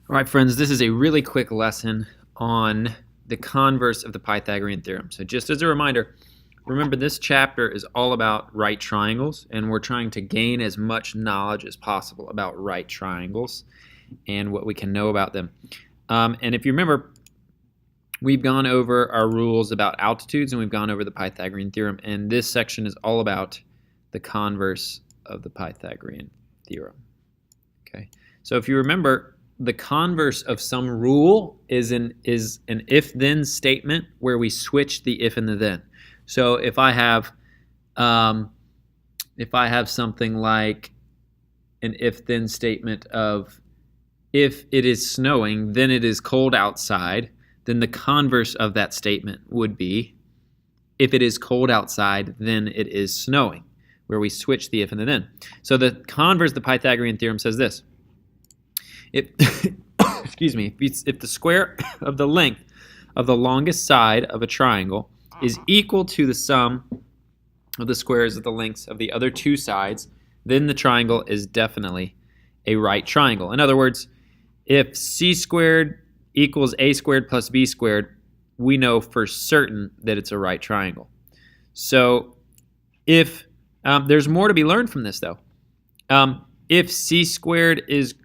All right, friends, this is a really quick lesson on the converse of the Pythagorean theorem. So just as a reminder, remember this chapter is all about right triangles, and we're trying to gain as much knowledge as possible about right triangles and what we can know about them. And if you remember, we've gone over our rules about altitudes and we've gone over the Pythagorean theorem, and this section is all about the converse of the Pythagorean theorem. Okay, so if you remember, the converse of some rule is an if-then statement where we switch the if and the then. So if I have something like an if-then statement of if it is snowing, then it is cold outside, then the converse of that statement would be if it is cold outside, then it is snowing, where we switch the if and the then. So the converse of the Pythagorean theorem says this. If if the square of the length of the longest side of a triangle is equal to the sum of the squares of the lengths of the other two sides, then the triangle is definitely a right triangle. In other words, if c squared equals a squared plus b squared, we know for certain that it's a right triangle. So if there's more to be learned from this, though. If c squared is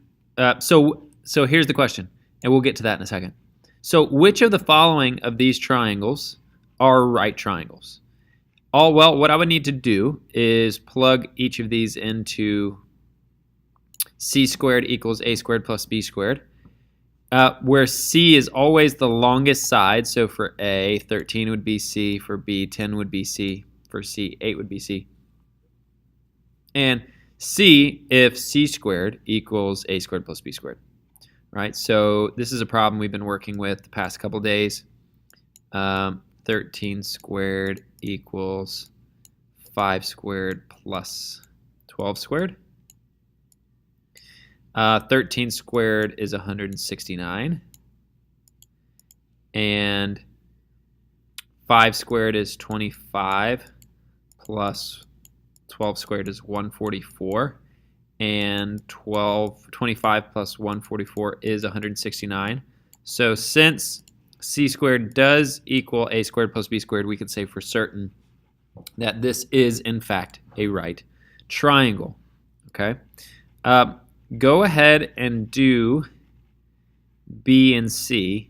so here's the question, and we'll get to that in a second. So which of the following of these triangles are right triangles? Well, what I would need to do is plug each of these into c squared equals a squared plus b squared, where c is always the longest side. So for a, 13 would be c. For b, 10 would be c. For c, 8 would be c. And c, if c squared equals a squared plus b squared, right? So this is a problem we've been working with the past couple days. 13 squared equals 5 squared plus 12 squared. 13 squared is 169. And 5 squared is 25 plus 12 squared is 144, and 25 plus 144 is 169. So since c squared does equal a squared plus b squared, we can say for certain that this is, in fact, a right triangle. Okay? Go ahead and do b and c,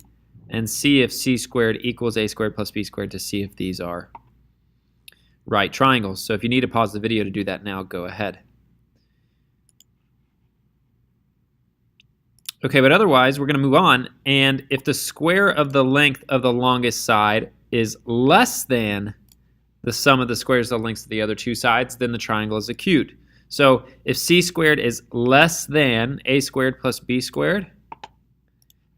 and see if c squared equals a squared plus b squared to see if these are right triangles. So if you need to pause the video to do that now, go ahead. Okay, but otherwise, we're going to move on. And if the square of the length of the longest side is less than the sum of the squares of the lengths of the other two sides, then the triangle is acute. So if c squared is less than a squared plus b squared,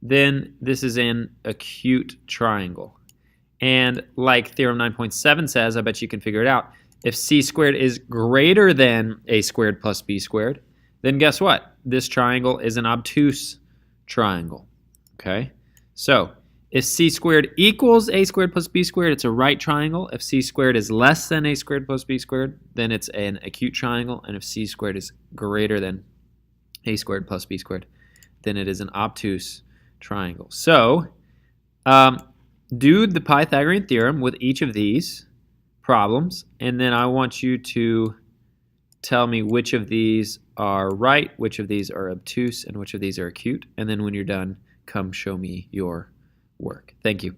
then this is an acute triangle. And like Theorem 9.7 says, I bet you can figure it out, if c squared is greater than a squared plus b squared, then guess what? This triangle is an obtuse triangle. Okay? So if c squared equals a squared plus b squared, it's a right triangle. If c squared is less than a squared plus b squared, then it's an acute triangle. And if c squared is greater than a squared plus b squared, then it is an obtuse triangle. So do the Pythagorean theorem with each of these problems, and then I want you to tell me which of these are right, which of these are obtuse, and which of these are acute. And then when you're done, come show me your work. Thank you.